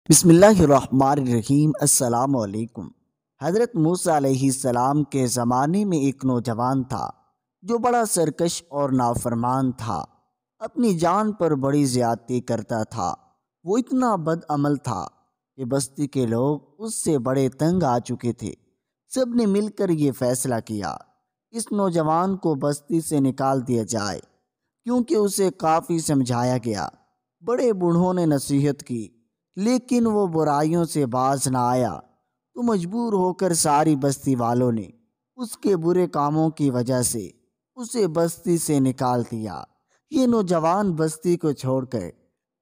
بسم اللہ الرحمن الرحیم۔ السلام علیکم۔ حضرت موسیٰ علیہ السلام کے زمانے میں ایک نوجوان تھا جو بڑا سرکش اور نافرمان تھا، اپنی جان پر بڑی زیادتی کرتا تھا۔ وہ اتنا بد عمل تھا کہ بستی کے لوگ اس سے بڑے تنگ آ چکے تھے۔ سب نے مل کر یہ فیصلہ کیا اس نوجوان کو بستی سے نکال دیا جائے، کیونکہ اسے کافی سمجھایا گیا۔ بڑے بوڑھوں نے نصیحت کی لیکن وہ برائیوں سے باز نہ آیا، تو مجبور ہو کر ساری بستی والوں نے اس کے برے کاموں کی وجہ سے اسے بستی سے نکال دیا۔ یہ نوجوان بستی کو چھوڑ کر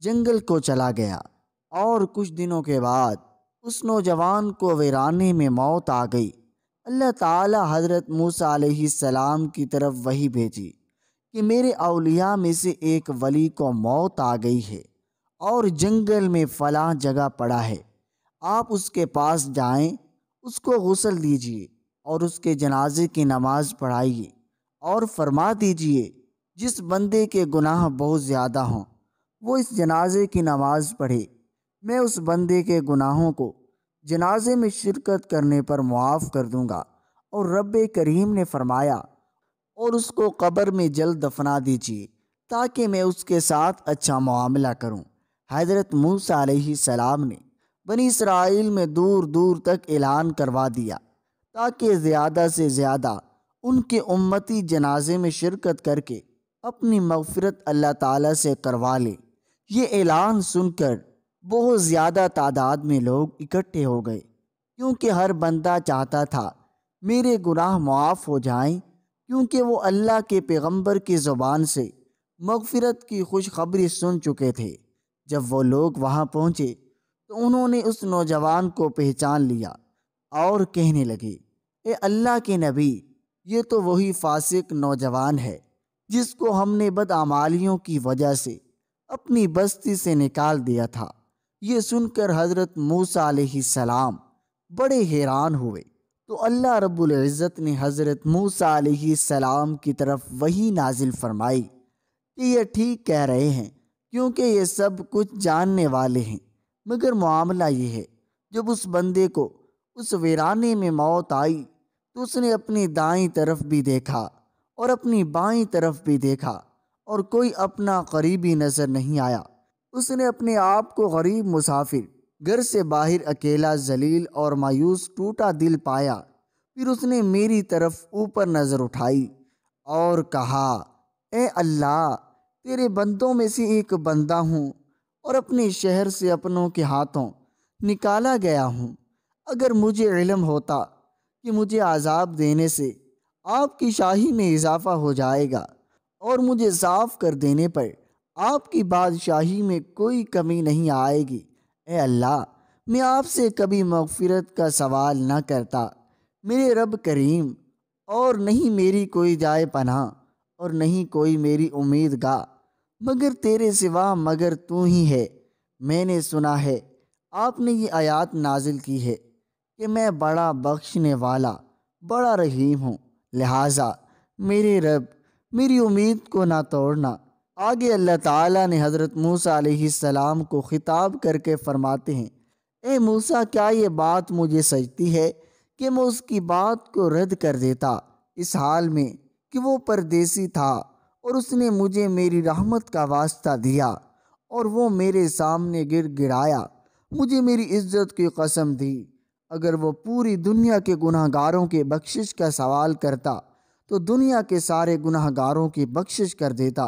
جنگل کو چلا گیا اور کچھ دنوں کے بعد اس نوجوان کو ویرانے میں موت آ گئی۔ اللہ تعالی حضرت موسیٰ علیہ السلام کی طرف وحی بھیجی کہ میرے اولیاء میں سے ایک ولی کو موت آ گئی ہے اور جنگل میں فلاں جگہ پڑا ہے، آپ اس کے پاس جائیں، اس کو غسل دیجیے اور اس کے جنازے کی نماز پڑھائیے، اور فرما دیجیے جس بندے کے گناہ بہت زیادہ ہوں وہ اس جنازے کی نماز پڑھے، میں اس بندے کے گناہوں کو جنازے میں شرکت کرنے پر معاف کر دوں گا۔ اور رب کریم نے فرمایا، اور اس کو قبر میں جلد دفنا دیجیے تاکہ میں اس کے ساتھ اچھا معاملہ کروں۔ حضرت موسیٰ علیہ السلام نے بنی اسرائیل میں دور دور تک اعلان کروا دیا تاکہ زیادہ سے زیادہ ان کے امتی جنازے میں شرکت کر کے اپنی مغفرت اللہ تعالیٰ سے کروا لے۔ یہ اعلان سن کر بہت زیادہ تعداد میں لوگ اکٹھے ہو گئے، کیونکہ ہر بندہ چاہتا تھا میرے گناہ معاف ہو جائیں، کیونکہ وہ اللہ کے پیغمبر کی زبان سے مغفرت کی خوشخبری سن چکے تھے۔ جب وہ لوگ وہاں پہنچے تو انہوں نے اس نوجوان کو پہچان لیا اور کہنے لگے، اے اللہ کے نبی، یہ تو وہی فاسق نوجوان ہے جس کو ہم نے بدعمالیوں کی وجہ سے اپنی بستی سے نکال دیا تھا۔ یہ سن کر حضرت موسیٰ علیہ السلام بڑے حیران ہوئے، تو اللہ رب العزت نے حضرت موسیٰ علیہ السلام کی طرف وحی نازل فرمائی کہ یہ ٹھیک کہہ رہے ہیں، کیونکہ یہ سب کچھ جاننے والے ہیں، مگر معاملہ یہ ہے جب اس بندے کو اس ویرانے میں موت آئی تو اس نے اپنی دائیں طرف بھی دیکھا اور اپنی بائیں طرف بھی دیکھا اور کوئی اپنا قریبی نظر نہیں آیا۔ اس نے اپنے آپ کو غریب مسافر گھر سے باہر اکیلا ذلیل اور مایوس ٹوٹا دل پایا۔ پھر اس نے میری طرف اوپر نظر اٹھائی اور کہا، اے اللہ، تیرے بندوں میں سے ایک بندہ ہوں اور اپنے شہر سے اپنوں کے ہاتھوں نکالا گیا ہوں۔ اگر مجھے علم ہوتا کہ مجھے عذاب دینے سے آپ کی شاہی میں اضافہ ہو جائے گا اور مجھے صاف کر دینے پر آپ کی بادشاہی میں کوئی کمی نہیں آئے گی، اے اللہ، میں آپ سے کبھی مغفرت کا سوال نہ کرتا میرے رب کریم، اور نہیں میری کوئی جائے پناہ اور نہیں کوئی میری امید گاہ مگر تیرے سوا مگر تو ہی ہے۔ میں نے سنا ہے آپ نے یہ آیات نازل کی ہے کہ میں بڑا بخشنے والا بڑا رحیم ہوں، لہٰذا میرے رب میری امید کو نہ توڑنا۔ آگے اللہ تعالیٰ نے حضرت موسیٰ علیہ السلام کو خطاب کر کے فرماتے ہیں، اے موسیٰ، کیا یہ بات مجھے سجتی ہے کہ میں اس کی بات کو رد کر دیتا، اس حال میں کہ وہ پردیسی تھا اور اس نے مجھے میری رحمت کا واسطہ دیا اور وہ میرے سامنے گر گرایا، مجھے میری عزت کی قسم دی۔ اگر وہ پوری دنیا کے گناہ گاروں کی بخشش کا سوال کرتا تو دنیا کے سارے گناہ گاروں کی بخشش کر دیتا۔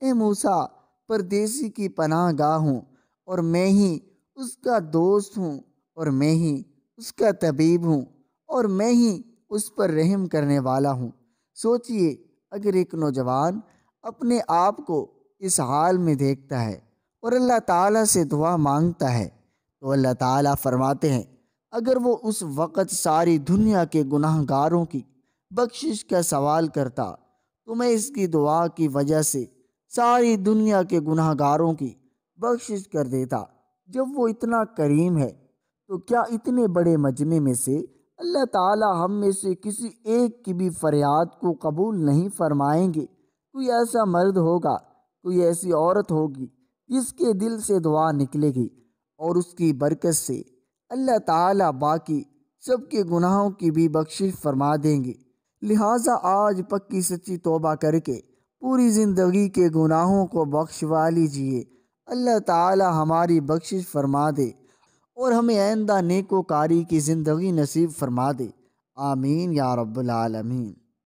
اے موسیٰ، پردیسی کی پناہ گاہ ہوں اور میں ہی اس کا دوست ہوں اور میں ہی اس کا طبیب ہوں اور میں ہی اس پر رحم کرنے والا ہوں۔ سوچئے، اگر ایک نوجوان اپنے آپ کو اس حال میں دیکھتا ہے اور اللہ تعالیٰ سے دعا مانگتا ہے تو اللہ تعالیٰ فرماتے ہیں، اگر وہ اس وقت ساری دنیا کے گناہ گاروں کی بخشش کا سوال کرتا تو میں اس کی دعا کی وجہ سے ساری دنیا کے گناہ گاروں کی بخشش کر دیتا۔ جب وہ اتنا کریم ہے تو کیا اتنے بڑے مجمع میں سے اللہ تعالیٰ ہم میں سے کسی ایک کی بھی فریاد کو قبول نہیں فرمائیں گے؟ کوئی ایسا مرد ہوگا، کوئی ایسی عورت ہوگی جس کے دل سے دعا نکلے گی اور اس کی برکت سے اللہ تعالیٰ باقی سب کے گناہوں کی بھی بخشش فرما دیں گے۔ لہٰذا آج پکی سچی توبہ کر کے پوری زندگی کے گناہوں کو بخشوا لیجئے۔ اللہ تعالیٰ ہماری بخشش فرما دے اور ہمیں آئندہ نیک وکاری کی زندگی نصیب فرما دے۔ آمین یا رب العالمین۔